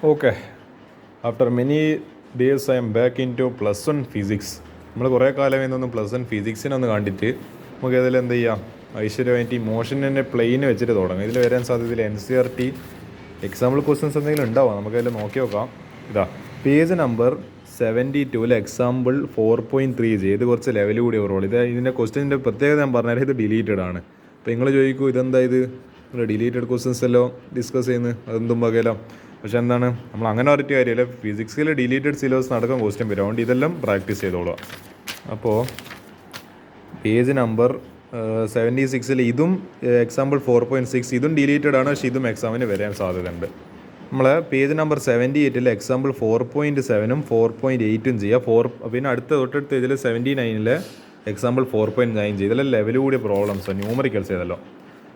Okay, after many days I am back into plus one physics. നമ്മൾ കുറേ കാലം എന്നൊന്നും പ്ലസ് വൺ ഫിസിക്സിനൊന്ന് കണ്ടിട്ട് നമുക്ക് അതിൽ എന്ത് ചെയ്യാം, ഐശ്വര്യമായിട്ട് ഈ മോഷൻ തന്നെ പ്ലെയിൻ വെച്ചിട്ട് തുടങ്ങും. ഇതിൽ വരാൻ സാധ്യതയില്ല NCERT എക്സാമ്പിൾ ക്വസ്റ്റ്യൻസ് എന്തെങ്കിലും ഉണ്ടാവും, നമുക്കതിൽ നോക്കി നോക്കാം. ഇതാ പേജ് നമ്പർ 72 എക്സാമ്പിൾ 4.3 ചെയ്ത് കുറച്ച് ലെവൽ കൂടി ഓവറോൾ. ഇതിൻ്റെ ക്വസ്റ്റ്യൻ്റെ പ്രത്യേകത ഞാൻ പറഞ്ഞാൽ ഇത് ഡിലീറ്റഡ് ആണ്. അപ്പോൾ നിങ്ങൾ ചോദിക്കൂ ഇതെന്താ ഇത് നിങ്ങൾ ഡിലീറ്റഡ് ക്വസ്റ്റ്യൻസ് എല്ലാം ഡിസ്കസ് ചെയ്യുന്നത്, അതെന്തും വകയില്ല. പക്ഷെ എന്താണ്, നമ്മൾ അങ്ങനെ പറഞ്ഞിട്ട് കാര്യമില്ല. ഫിസിക്സിൽ ഡിലീറ്റഡ് സിലബസ് നടക്കാൻ ക്വസ്റ്റ്യൻ വരും, അതുകൊണ്ട് ഇതെല്ലാം പ്രാക്ടീസ് ചെയ്തോളുക. അപ്പോൾ പേജ് നമ്പർ 76 ഇതും എക്സാമ്പിൾ 4.6 ഇതും ഡിലീറ്റഡ് ആണ്, പക്ഷേ ഇതും എക്സാമിന് വരാൻ സാധ്യതയുണ്ട്. നമ്മൾ പേജ് നമ്പർ 78 എക്സാമ്പിൾ 4.7 4.8 ചെയ്യുക. പിന്നെ തൊട്ടടുത്ത ഇതിൽ 79 എക്സാമ്പിൾ 4.9 ചെയ്യുക. ഇതെല്ലാം ലെവൽ കൂടിയ പ്രോബ്ലംസ് ന്യൂമറിക്കൽസ് ചെയ്തല്ലോ.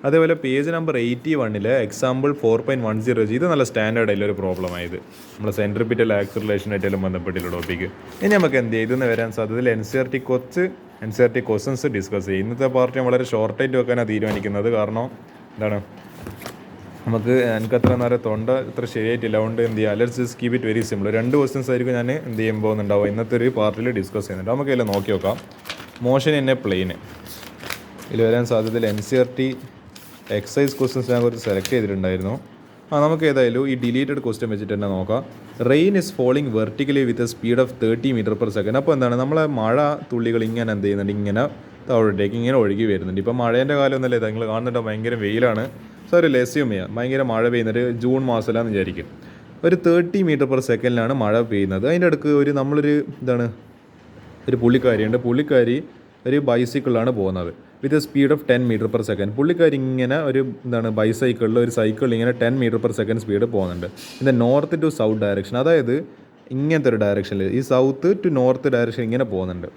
അതേപോലെ പേജ് നമ്പർ 81 എക്സാമ്പിൾ 4.10 ചെയ്ത്. ഇത് നല്ല സ്റ്റാൻഡേർഡ് ആയിട്ടുള്ളൊരു പ്രോബ്ലം ആയത്, നമ്മൾ സെൻട്രിപിറ്റൽ ആക്സിലറേഷനായിട്ടെല്ലാം ബന്ധപ്പെട്ടുള്ള ടോപ്പിക്ക്. ഇനി നമുക്ക് എന്ത് ചെയ്യും, ഇതെന്ന് വരാൻ സാധ്യതയിൽ NCERT ക്വസ്റ്റ്യൻസ് ഡിസ്കസ് ചെയ്യും. ഇന്നത്തെ പാർട്ടി വളരെ ഷോർട്ടായിട്ട് വെക്കാനാണ് തീരുമാനിക്കുന്നത്. കാരണം എന്താണ്, എനിക്കത്ര നേരം തൊണ്ട അത്ര ശരിയായിട്ടില്ല, അതുകൊണ്ട് എന്ത് ചെയ്യുക, let's keep it very simple. 2 questions ആയിരിക്കും ഞാൻ എന്ത് ചെയ്യാൻ പോകുന്നുണ്ടാവും ഇന്നത്തെ ഒരു പാർട്ടിൽ ഡിസ്കസ് ചെയ്യുന്നുണ്ട്. നമുക്ക് അതിൽ നോക്കി നോക്കാം. മോഷൻ ഇൻ എ പ്ലെയിന് ഇതിൽ വരാൻ സാധ്യതയിൽ NCERT എക്സസൈസ് ക്വസ്റ്റ്യൻസ് ഞാൻ കുറച്ച് സെലക്ട് ചെയ്തിട്ടുണ്ടായിരുന്നു. നമുക്ക് ഏതായാലും ഈ ഡിലീറ്റഡ് ക്വസ്റ്റ്യൻ വെച്ചിട്ട് തന്നെ നോക്കാം. Rain is falling vertically with a speed of 30 m/s. അപ്പോൾ എന്താണ്, നമ്മളെ മഴ തുള്ളികൾ ഇങ്ങനെ എന്ത് ചെയ്യുന്നുണ്ട്, ഇങ്ങനെ താഴോട്ടേക്ക് ഇങ്ങനെ ഒഴുകി വരുന്നുണ്ട്. ഇപ്പോൾ മഴേൻ്റെ കാലമൊന്നുമല്ലേ, നിങ്ങൾ കാണുന്നുണ്ടോ, ഭയങ്കര വെയിലാണ്. ഒരു ലെസ്യൂം ചെയ്യാം, ഭയങ്കര മഴ പെയ്യുന്നത് ജൂൺ മാസത്തിലാണെന്ന് വിചാരിക്കും. ഒരു 30 m/s മഴ പെയ്യുന്നത്. അതിൻ്റെ അടുക്ക് ഒരു പുള്ളിക്കാരി ഒരു ബൈസിക്കിളാണ് പോകുന്നത് with a speed of 10 m/s. പുള്ളിക്കാരി ഇങ്ങനെ ബൈസൈക്കിളിൽ ഒരു സൈക്കിളിൽ ഇങ്ങനെ 10 m/s സ്പീഡ് പോകുന്നുണ്ട്. ഇതിൻ്റെ നോർത്ത് ടു സൗത്ത് ഡയറക്ഷൻ, അതായത് ഇങ്ങനത്തെ ഒരു ഡയറക്ഷനിൽ, ഈ സൗത്ത് ടു നോർത്ത് ഡയറക്ഷൻ ഇങ്ങനെ പോകുന്നുണ്ട്.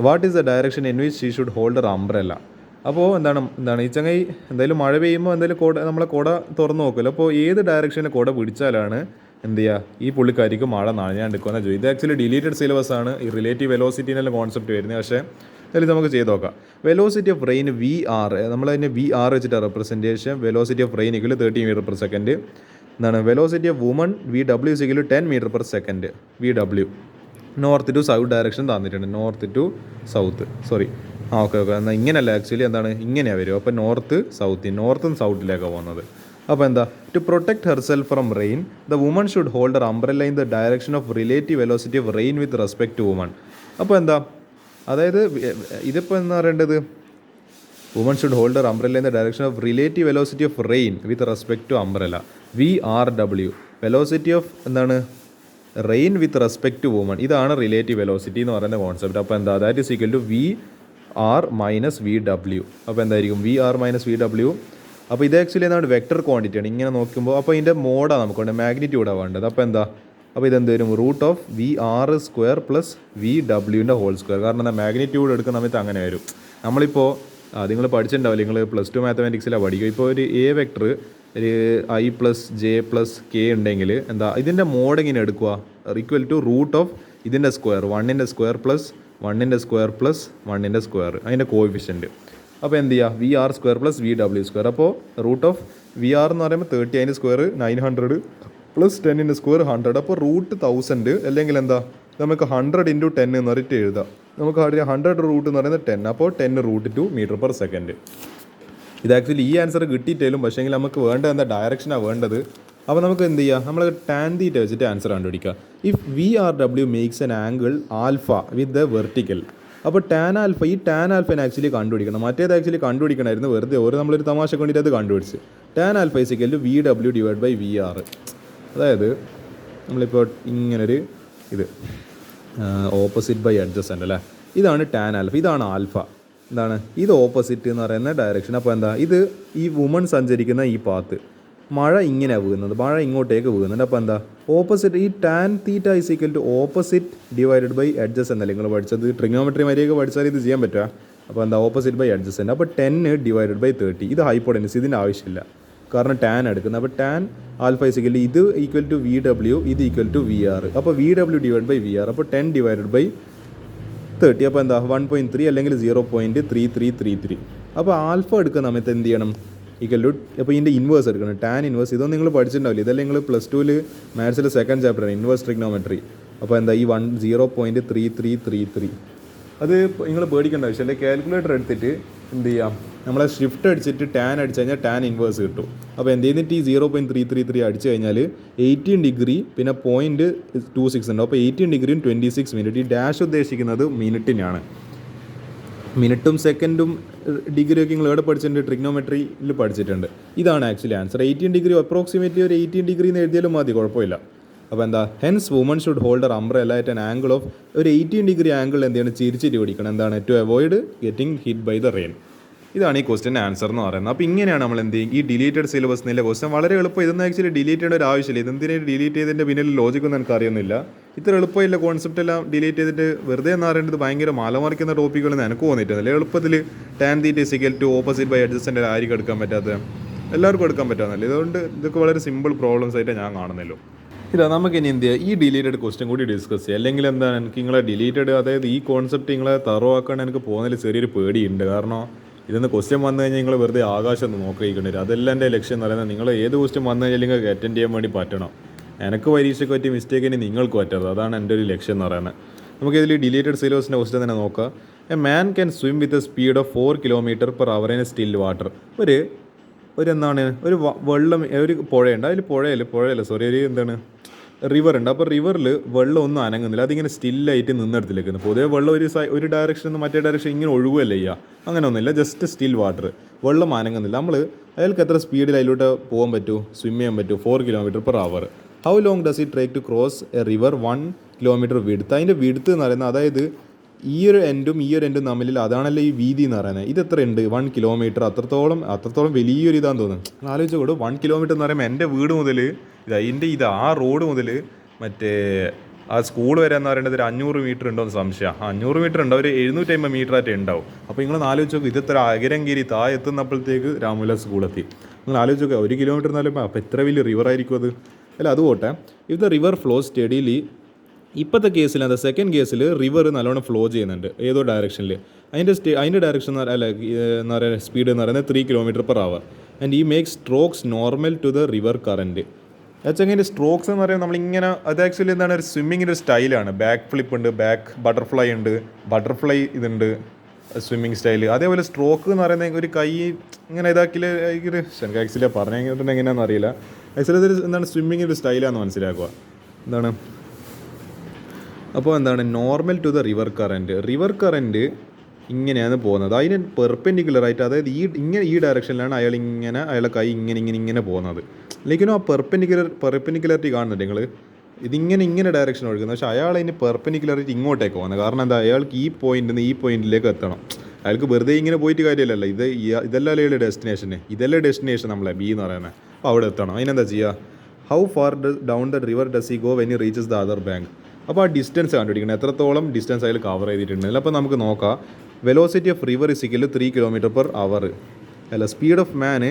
What is the direction in which she should hold A umbrella. അപ്പോൾ എന്താണ് ഈ ചങ്ങായി എന്തായാലും മഴ പെയ്യുമ്പോൾ എന്തായാലും നമ്മളെ കുട തുറന്ന് നോക്കുമല്ലോ. അപ്പോൾ ഏത് ഡയറക്ഷനിൽ കുട പിടിച്ചാലാണ് എന്ത് ചെയ്യുക, ഈ പുള്ളിക്കാരിക്ക് മഴ നനഞ്ഞാണ്ടിരിക്കുന്ന ചോദിക്കും. ഇത് ആക്ച്വലി ഡിലീറ്റഡ് സിലബസ് ആണ്, ഈ റിലേറ്റീവ് വെലോസിറ്റീനെല്ലാം കോൺസെപ്റ്റ് വരുന്നത്. പക്ഷേ അതിൽ നമുക്ക് ചെയ്ത് നോക്കാം. വെലോസിറ്റി ഓഫ് റെയിൻ VR, നമ്മളതിനെ VR വെച്ചിട്ട് representation. Velocity of rain = 30 m/s. Velocity of woman VW = 10 m/s. VW north to south direction തന്നിട്ടുണ്ട്. North to south okay. എന്നാൽ ഇങ്ങനെയല്ല, ആക്ച്വലി ഇങ്ങനെയാണ് വരും. അപ്പോൾ നോർത്തും സൗത്തിലേക്കാണ് പോകുന്നത്. അപ്പോൾ എന്താ, to protect herself from rain the woman should hold her umbrella in the direction of relative velocity of rain with respect to woman. അപ്പോൾ എന്താ, അതായത് ഇതിപ്പോൾ എന്താ പറയേണ്ടത്, woman should hold her umbrella in the direction of relative velocity of rain with respect to umbrella. VRW velocity of rain with respect to woman. ഇതാണ് relative velocity എന്ന് പറയുന്ന concept. അപ്പോൾ എന്താ, that is equal to VR - VW. അപ്പോൾ എന്തായിരിക്കും VR - VW. അപ്പോൾ ഇത് actually vector ക്വാണ്ടിറ്റിയാണ്. ഇങ്ങനെ നോക്കുമ്പോൾ അപ്പോൾ ഇതിൻ്റെ മോഡാണ് നമുക്ക് വേണ്ടത്, മാഗ്നിറ്റ്യൂഡാണ് വേണ്ടത്. അപ്പോൾ എന്താ, അപ്പോൾ ഇതെന്ത് വരും, √(VR² + VW². കാരണം മാഗ്നിറ്റ്യൂഡ് എടുക്കുന്ന സമയത്ത് അങ്ങനെ വരും. നമ്മളിപ്പോൾ നിങ്ങൾ പഠിച്ചിട്ടുണ്ടാവില്ല, നിങ്ങൾ +2 മാത്തമാറ്റിക്സിലാണ് പഠിക്കുക. ഇപ്പോൾ ഒരു A വെക്ടർ ഒരു I + J + K ഉണ്ടെങ്കിൽ എന്താ, ഇതിൻ്റെ മോഡ് ഇങ്ങനെ എടുക്കുക, ഈക്വൽ ടു ഇതിൻ്റെ സ്ക്വയർ 1ൻ്റെ സ്ക്വയർ + 1ൻ്റെ സ്ക്വയർ + 1ൻ്റെ സ്ക്വയർ, അതിൻ്റെ കോഎഫിഷ്യൻറ്റ്. അപ്പോൾ എന്ത് ചെയ്യുക, VR² + VW². അപ്പോൾ √VR എന്ന് പറയുമ്പോൾ 30, അതിൻ്റെ സ്ക്വയർ 900 + 10ൻ്റെ സ്ക്വയർ 100. അപ്പോൾ √1000 അല്ലെങ്കിൽ എന്താ, നമുക്ക് 100 × 10 എന്ന് പറഞ്ഞിട്ട് എഴുതാം. നമുക്ക് 100 റൂട്ട് എന്ന് പറയുന്നത് 10. അപ്പോൾ 10 √2 m/s. ഇത് ആക്ച്വലി ഈ ആൻസർ കിട്ടിയിട്ടാലും, പക്ഷേങ്കിൽ നമുക്ക് വേണ്ടത് എന്താ, ഡയറക്ഷനാണ് വേണ്ടത്. അപ്പോൾ നമുക്ക് എന്ത് ചെയ്യുക, നമ്മൾ tan θ വെച്ചിട്ട് ആൻസർ കണ്ടുപിടിക്കുക. If VRW makes N angle alpha with the vertical. അപ്പോൾ tan α, ഈ tan α ആക്ച്വലി കണ്ടുപിടിക്കണം. മറ്റേത് ആക്ച്വലി കണ്ടുപിടിക്കണമായിരുന്നു, വെറുതെ നമ്മളൊരു തമാശ വേണ്ടിയിട്ട് അത് കണ്ടുപിടിച്ച്. tan α = VW/VR. അതായത് നമ്മളിപ്പോൾ ഇങ്ങനൊരു ഓപ്പോസിറ്റ് ബൈ അഡ്ജസൻ്റ് അല്ലേ, ഇതാണ് tan α, ഇതാണ് ആൽഫ. ഇത് ഓപ്പോസിറ്റ് എന്ന് പറയുന്ന ഡയറക്ഷൻ. അപ്പോൾ എന്താ, ഈ വുമൺ സഞ്ചരിക്കുന്ന ഈ പാത്ത്, മഴ ഇങ്ങനെയാണ് വീഴുന്നത്, മഴ ഇങ്ങോട്ടേക്ക് വീഴുന്നുണ്ട്. അപ്പോൾ എന്താ, ഓപ്പോസിറ്റ്, ഈ tan θ = opposite divided by adjacent അല്ലേ നിങ്ങൾ പഠിച്ചത്, ട്രിഗണോമെട്രി വരെയൊക്കെ പഠിച്ചാൽ ഇത് ചെയ്യാൻ പറ്റുക. അപ്പോൾ എന്താ, ഓപ്പോസിറ്റ് ബൈ അഡ്ജസൻ്റ്. അപ്പോൾ 10 / 30. ഇത് ഹൈപ്പോട്ടനസ്, ഇതിൻ്റെ ആവശ്യമില്ല, കാരണം tan എടുക്കുന്നത്. അപ്പോൾ tan α = ഇത് ഈക്വൽ ടു VW, ഇത് ഈക്വൽ ടു VR. അപ്പോൾ VW/VR. അപ്പോൾ 10 / 30. അപ്പോൾ എന്താ, 1.3 അല്ലെങ്കിൽ 0.3333. അപ്പോൾ ആൽഫ എടുക്കുന്ന സമയത്ത് എന്ത് ചെയ്യണം, ഈക്വൽ ടു അപ്പോൾ ഇതിൻ്റെ ഇൻവേഴ്സ് എടുക്കണം, ടാൻ ഇൻവേഴ്സ്. ഇതൊന്നും നിങ്ങൾ പഠിച്ചിട്ടുണ്ടാവില്ല, ഇതെല്ലാം നിങ്ങൾ +2 മാത്സിലെ സെക്കൻഡ് ചാപ്റ്ററാണ് ഇൻവേഴ്സ് ട്രിഗ്നോമെട്രി. അപ്പോൾ എന്താ ഈ 0.3333 അത് നിങ്ങൾ പേടിക്കേണ്ട ആവശ്യമില്ല. കാൽക്കുലേറ്റർ എടുത്തിട്ട് എന്ത് ചെയ്യാം, നമ്മളെ ഷിഫ്റ്റ് അടിച്ചിട്ട് ടാൻ അടിച്ചു കഴിഞ്ഞാൽ ടാൻ ഇൻവേഴ്സ് കിട്ടും. അപ്പോൾ എന്ത് ചെയ്യുന്നിട്ട് ഈ 0.333 അടിച്ചു കഴിഞ്ഞാൽ 18 ഡിഗ്രി പിന്നെ 0.26 ഉണ്ടാവും. അപ്പോൾ 18 ഡിഗ്രിയും 26 മിനിറ്റ്. ഈ ഡാഷ് ഉദ്ദേശിക്കുന്നത് മിനിറ്റിനാണ്. മിനിറ്റും സെക്കൻഡും ഡിഗ്രിയൊക്കെ നിങ്ങൾ എവിടെ പഠിച്ചിട്ടുണ്ട്? ട്രിഗ്നോമെട്രിയിൽ പഠിച്ചിട്ടുണ്ട്. ഇതാണ് ആക്ച്വലി ആൻസർ. 18 ഡിഗ്രി അപ്രോക്സിമേറ്റ്ലി ഒരു 18 ഡിഗ്രി എന്ന് എഴുതിയാലും മതി, കുഴപ്പമില്ല. അപ്പോൾ എന്താ, hence woman should hold umbrella at an angle of ഒരു 18 ഡിഗ്രി ആംഗിൾ എന്താണ് ചിരിച്ചിട്ട് പിടിക്കണം. എന്താണ്? To avoid getting hit by the rain. ഇതാണ് ഈ ക്വസ്റ്റ്യൻ ആൻസർ എന്ന് പറയുന്നത്. അപ്പോൾ ഇങ്ങനെയാണ് നമ്മൾ എന്ത് ചെയ്യും, ഈ ഡിലീറ്റഡ് സിലബസ് എന്നുള്ള ക്വസ്റ്റ്യൻ വളരെ എളുപ്പം. ഇതൊന്നും ആക്ച്വലി ഡിലീറ്റ് ചെയ്യേണ്ട ഒരു ആവശ്യമില്ല. ഇതെന്തിനാണ് ഡിലീറ്റ് ചെയ്തതിൻ്റെ പിന്നിൽ ലോജിക്കൊന്നും എനിക്ക് അറിയുന്നില്ല. ഇത്ര എളുപ്പമില്ല കോൺസെപ്റ്റ് എല്ലാം ഡിലീറ്റ് ചെയ്തിട്ട് വെറുതെ എന്ന് പറയുന്നത് ഭയങ്കര മാലമറിക്കുന്ന ടോപ്പിക്കുകളെന്ന് എനിക്ക് തോന്നിയിട്ടില്ല. എളുപ്പത്തിൽ tan theta is equal to opposite by adjacent ആയിരിക്കും എടുക്കാൻ പറ്റാത്തത്, എല്ലാവർക്കും എടുക്കാൻ പറ്റാമെന്നല്ല. ഇതുകൊണ്ട് ഇതൊക്കെ വളരെ സിമ്പിൾ പ്രോബ്ലംസ് ആയിട്ട് ഞാൻ കാണുന്നല്ലോ. ഇല്ല, നമുക്കിനി എന്ത് ചെയ്യുക, ഈ ഡിലീറ്റഡ് ക്വസ്റ്റ്യൻ കൂടി ഡിസ്കസ് ചെയ്യുക. അല്ലെങ്കിൽ എന്താണ്, എനിക്ക് നിങ്ങളെ ഡിലീറ്റഡ് അതായത് ഈ കോൺസെപ്റ്റ് നിങ്ങളെ തറവാക്കാൻ എനിക്ക് പോകുന്നതിൽ ചെറിയൊരു പേടിയുണ്ട്. കാരണം ഇതൊന്ന് ക്വസ്റ്റ്യൻ വന്നു കഴിഞ്ഞാൽ നിങ്ങൾ വെറുതെ ആകാശം ഒന്ന് നോക്കിയിരിക്കേണ്ടി വരും. അതെല്ലാം എൻ്റെ ലക്ഷ്യം എന്ന് പറയുന്നത്, നിങ്ങൾ ഏത് ക്വസ്റ്റ്യൻ വന്നു കഴിഞ്ഞാൽ നിങ്ങൾക്ക് അറ്റൻഡ് ചെയ്യാൻ വേണ്ടി പറ്റണം. എനിക്ക് പരീക്ഷയ്ക്ക് പറ്റിയ മിസ്റ്റേക്കിന് നിങ്ങൾക്ക് പറ്റരുത്. അതാണ് എൻ്റെ ഒരു ലക്ഷ്യം എന്ന് പറയുന്നത്. നമുക്കിതിൽ ഡിലീറ്റഡ് സിലബസിൻ്റെ ക്വസ്റ്റ്യൻ തന്നെ നോക്കാം. A man can swim with a speed of 4 km/h in still water. ഒരു എന്താണ്, ഒരു വെള്ളം, ഒരു പുഴയുണ്ട്. അതിൽ ഒരു എന്താണ് റിവർ ഉണ്ട്. അപ്പോൾ റിവറിൽ വെള്ളം ഒന്നും അനങ്ങുന്നില്ല, അതിങ്ങനെ സ്റ്റില്ലായിട്ട് നിന്നെടുത്ത് പൊതുവെ വെള്ളം ഒരു ഡയറക്ഷനിൽ നിന്ന് മറ്റേ ഡയറക്ഷൻ ഇങ്ങനെ ഒഴുകുകയല്ല ചെയ്യുക, അങ്ങനെ ഒന്നുമില്ല. ജസ്റ്റ് സ്റ്റിൽ വാട്ടർ, വെള്ളം അനങ്ങുന്നില്ല. അയാൾക്ക് എത്ര സ്പീഡിൽ അതിലോട്ട് പോകാൻ പറ്റും, സ്വിം ചെയ്യാൻ പറ്റും? 4 km/h. How long does it take to cross a river 1 km width? അതിൻ്റെ വിഡ്ത്ത് എന്ന് പറയുന്നത്, അതായത് ഈ ഒരു എൻഡും തമ്മിൽ അതാണല്ലോ ഈ വീതി എന്ന് പറയുന്നത്. ഇത് എത്ര ഉണ്ട്? 1 km. അത്രത്തോളം വലിയൊരു ഇതാന്ന് തോന്നുന്നു. ആലോചിച്ചോളൂ, 1 km എന്ന് പറയുമ്പോൾ എൻ്റെ വീട് മുതൽ ആ റോഡ് മുതൽ മറ്റേ ആ സ്കൂൾ വരെ എന്ന് പറയുന്നത് ഒരു 500 മീറ്റർ ഉണ്ടോ എന്ന് സംശയം. 500 മീറ്റർ ഉണ്ടാവും, ഒരു 750 മീറ്റർ ആയിട്ട് ഉണ്ടാവും. അപ്പോൾ നിങ്ങൾ ആലോചിച്ച് നോക്കും, ഇതെത്ര അകരംകേരി താഴെ എത്തുന്നപ്പോഴത്തേക്ക് രാമൂല സ്കൂളെത്തി. നിങ്ങൾ ആലോചിച്ച് നോക്കുക, 1 km എന്ന് പറയുമ്പോൾ അപ്പോൾ എത്ര വലിയ റിവർ ആയിരിക്കും അത്. അല്ല, അത് പോട്ടെ. If the river flow steadily, ഇപ്പോഴത്തെ കേസിൽ എന്താ, സെക്കൻഡ് കേസിൽ റിവർ നല്ലോണം ഫ്ലോ ചെയ്യുന്നുണ്ട് ഏതോ ഡയറക്ഷനിൽ. അതിൻ്റെ ഡയറക്ഷൻ എന്ന് പറയുന്നത് സ്പീഡ് എന്ന് പറയുന്നത് 3 km/h. ആൻഡ് ഈ make strokes normal to the river current. എന്നുവെച്ചെങ്കിൽ സ്ട്രോക്സ് എന്ന് പറയുമ്പോൾ നമ്മളിങ്ങനെ, അത് ആക്ച്വലി എന്താണ്, ഒരു സ്വിമ്മിങ്ങിൻ്റെ ഒരു സ്റ്റൈലാണ്. ബാക്ക് ഫ്ലിപ്പ് ഉണ്ട്, ബാക്ക് ബട്ടർഫ്ലൈ ഉണ്ട്, ബട്ടർഫ്ലൈ ഇതുണ്ട് സ്വിമ്മിങ് സ്റ്റൈൽ. അതേപോലെ സ്ട്രോക്ക് എന്ന് പറയുന്നത് ഒരു കൈ ഇങ്ങനെ ഇതാക്കില്ല, എനിക്ക് ആക്ച്വലി പറഞ്ഞിട്ടുണ്ടെങ്കിൽ എങ്ങനെയാണെന്ന് അറിയില്ല. ആക്ച്വലി ഇതൊരു എന്താണ് സ്വിമ്മിങ്ങിൻ്റെ ഒരു സ്റ്റൈലാണെന്ന് മനസ്സിലാക്കുക. എന്താണ്, അപ്പോൾ എന്താണ്, normal to the river current ഇങ്ങനെയാണ് പോകുന്നത്. അതിന് പെർപെൻഡിക്കുലറായിട്ട്, അതായത് ഈ ഡയറക്ഷനിലാണ് അയാളെ കൈ ഇങ്ങനെ പോകുന്നത്. അല്ലെങ്കിൽ ആ പെർപെൻഡിക്കുലറിറ്റി കാണുന്നുണ്ട് നിങ്ങൾ, ഇങ്ങനെ ഡയറക്ഷൻ ഒഴുകുന്നത്. പക്ഷേ അയാൾ അതിന് പെർപെൻഡിക്കുലറിറ്റി ഇങ്ങോട്ടേക്ക് പോകുന്നത്. കാരണം എന്താ, അയാൾക്ക് ഈ പോയിന്റിൽ നിന്ന് ഈ പോയിന്റിലേക്ക് എത്തണം. അയാൾക്ക് വെറുതെ ഇങ്ങനെ പോയിട്ട് കാര്യമില്ലല്ലോ. ഇതല്ല അയാളുടെ ഡെസ്റ്റിനേഷൻ നമ്മളെ ബി എന്ന് പറയുന്നത്. അപ്പോൾ അവിടെ എത്തണം. അതിനെന്താ ചെയ്യുക? How far down the river does he go when he reaches the other bank? അപ്പോൾ ആ ഡിസ്റ്റൻസ് കണ്ടുപിടിക്കണം, എത്രത്തോളം ഡിസ്റ്റൻസ് അതിൽ കവർ ചെയ്തിട്ടുണ്ടെങ്കിൽ. അപ്പോൾ നമുക്ക് നോക്കാം. Velocity of river is equal to 3 km/h. അല്ല, speed of man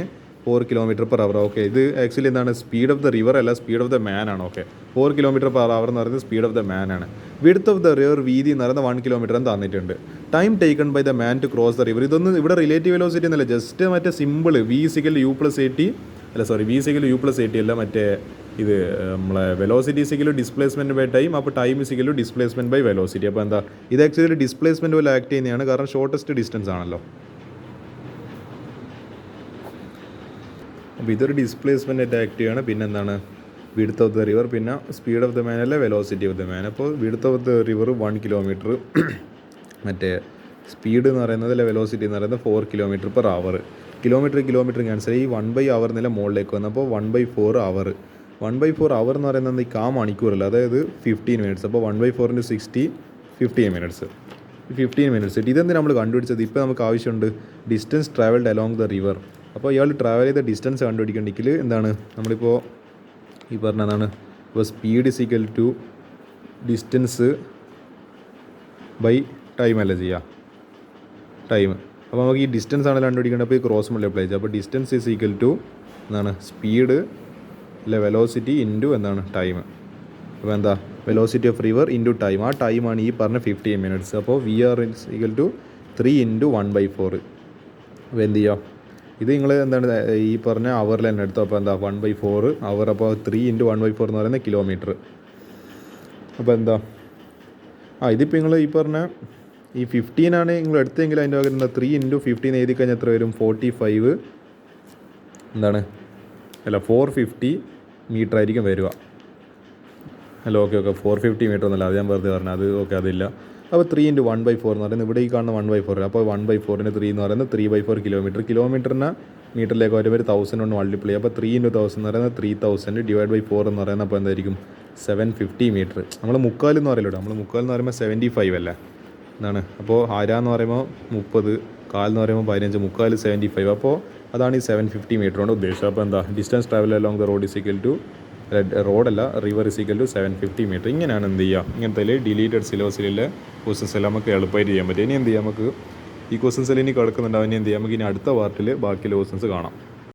4 km/h. Okay, ഇത് ആക്ച്വലി എന്താണ്, സ്പീഡ് ഓഫ് ദ റിവർ അല്ല, സ്പീഡ് ഓഫ് ദ മാൻ ആണ്. ഓക്കെ, 4 km/h എന്ന് പറയുന്നത് സ്പീഡ് ഓഫ് ദ മാൻ ആണ്. വിഡ്ത്ത് ഓഫ് ദ റിവർ, വീതി എന്ന് പറയുന്നത് 1 km എന്ന് തന്നിട്ടുണ്ട്. Time taken by the man to cross the river. ഇതൊന്നും ഇവിടെ റിലേറ്റീവ് വെലോസിറ്റി എന്നല്ല, ജസ്റ്റ് മറ്റേ സിമ്പിൾ v = u+at. അല്ല സോറി, v = u+at അല്ല, മറ്റേ ഇത് നമ്മളെ വെലോസിറ്റി = ഡിസ്പ്ലേസ്മെൻറ്റ് ബൈ ടൈം. അപ്പോൾ ടൈം = ഡിസ്പ്ലേസ്മെൻറ്റ് ബൈ വെലോസിറ്റി. അപ്പോൾ എന്താ, ഇത് ആക്ച്വലി ഡിസ്പ്ലേസ്മെൻറ്റ് പോലെ ആക്ട് ചെയ്യുന്നതാണ്, കാരണം ഷോർട്ടസ്റ്റ് ഡിസ്റ്റൻസ് ആണല്ലോ. അപ്പോൾ ഇതൊരു ഡിസ്പ്ലേസ്മെൻറ്റ് ആയിട്ട് ആക്ട് ചെയ്യുകയാണ്. പിന്നെ എന്താണ്, വിഡ്ത്ത് ഓഫ് ദ റിവർ, പിന്നെ സ്പീഡ് ഓഫ് ദ മാൻ അല്ല, വെലോസിറ്റി ഓഫ് ദ മാൻ. അപ്പോൾ width of the river 1 km, മറ്റേ സ്പീഡ് എന്ന് പറയുന്നത് അല്ല, വെലോസിറ്റി എന്ന് പറയുന്നത് 4 km/h. കിലോമീറ്റർ ക്യാൻസൽ ഈ 1/h നില മുകളിലേക്ക് വന്നു. അപ്പോൾ 1/4 അവർ. 1/4 അവർ എന്ന് പറയുന്നത് ഈ മണിക്കൂറല്ല, അതായത് 15 മിനിറ്റ്സ്. അപ്പോൾ 1/4 × 60 15 മിനിറ്റ്സ്. ഇതെന്തിനാണ് നമ്മൾ കണ്ടുപിടിച്ചത്? ഇപ്പോൾ നമുക്ക് ആവശ്യമുണ്ട് distance travelled along the river. അപ്പോൾ ഇയാൾ ട്രാവൽ ചെയ്ത ഡിസ്റ്റൻസ് കണ്ടുപിടിക്കണമെങ്കിൽ എന്താണ്, നമ്മളിപ്പോൾ ഈ പറഞ്ഞതാണ്, ഇപ്പോൾ speed is equal to distance by time അല്ല ചെയ്യുക, ടൈം. അപ്പോൾ നമുക്ക് ഈ ഡിസ്റ്റൻസ് ആണല്ലോ കണ്ടുപിടിക്കേണ്ടത്. അപ്പോൾ ഈ ക്രോസ് മൾട്ടിപ്ലൈ ചെയ്യുക. അപ്പോൾ ഡിസ്റ്റൻസ് ഈസ് ഈക്വൽ ടു എന്താണ്, സ്പീഡ് അല്ലെ വെലോസിറ്റി ഇൻറ്റു എന്താണ്, ടൈം. അപ്പോൾ എന്താ, velocity of river into time. ആ ടൈമാണ് ഈ പറഞ്ഞ 15 മിനിറ്റ്സ്. അപ്പോൾ V R is equal to 3 × 1/4. അപ്പോൾ എന്ത് ചെയ്യുക, ഇത് നിങ്ങൾ എന്താണ് ഈ പറഞ്ഞ അവറിൽ തന്നെ എടുത്തോ. അപ്പോൾ എന്താ 1/4 അവർ, അപ്പോൾ 3 × 1/4 എന്ന് പറയുന്നത് കിലോമീറ്റർ. അപ്പോൾ എന്താ ഇതിപ്പോൾ നിങ്ങൾ ഈ പറഞ്ഞ ഈ 15 നിങ്ങൾ എടുത്തെങ്കിൽ അതിൻ്റെ പകരം എന്താ 3 × 15 എഴുതി കഴിഞ്ഞാൽ എത്ര വരും? 45 എന്താണ് 450 മീറ്റർ ആയിരിക്കും വരിക. ഓക്കെ 450 മീറ്റർ എന്നല്ല, അത് ഞാൻ വെറുതെ പറഞ്ഞത്. അത് ഓക്കെ, അതില്ല. അപ്പോൾ 3 × 1/4 എന്ന് പറയുന്നത് ഇവിടെ ഈ കാണുന്ന 1/4. അപ്പോൾ 1/4 3 എന്ന് പറയുന്നത് 3/4 കിലോമീറ്റർ. കിലോമീറ്ററിന് മീറ്ററിലേക്ക് വരുമ്പോൾ 1000 കൊണ്ട് മൾട്ടിപ്ലൈ. അപ്പോൾ 3 × 1000 എന്ന് പറയുന്നത് 3000 /4 എന്ന് പറയുന്നത് അപ്പോൾ എന്തായിരിക്കും? 750 മീറ്റർ. നമ്മൾ മുക്കാൽ എന്ന് പറയല്ലോ, നമ്മൾ മുക്കാൽ എന്ന് പറയുമ്പോൾ 75 അല്ലേ എന്നാണ്. അപ്പോൾ എന്ന് പറയുമ്പോൾ 30, കാൽ എന്ന് പറയുമ്പോൾ 15, മുക്കാൽ 75. അപ്പോൾ അതാണ് ഈ 750 മീറ്റർ കൊണ്ട് ഉദ്ദേശിച്ചത്. അപ്പോൾ എന്താ distance travel along the road is equal to റോഡല്ല, റിവർ ഇസിക്കൽ ടു 750 മീറ്റർ. ഇങ്ങനെയാണ് എന്ത് ചെയ്യുക, ഇങ്ങനത്തെ ഡിലീറ്റഡ് സിലബസിലെ ക്വസ്റ്റൻസ് എല്ലാം നമുക്ക് എളുപ്പമായിട്ട് ചെയ്യാൻ പറ്റും. ഇനി എന്ത് ചെയ്യാം, നമുക്ക് ഈ ക്വസ്റ്റൻസ് എല്ലാം ഇനി കിടക്കുന്നുണ്ടാവും. ഇനി എന്ത് ചെയ്യാം, നമുക്ക് ഇനി അടുത്ത പാർട്ടിൽ ബാക്കിയുള്ള ക്വസ്റ്റൻസ് കാണാം.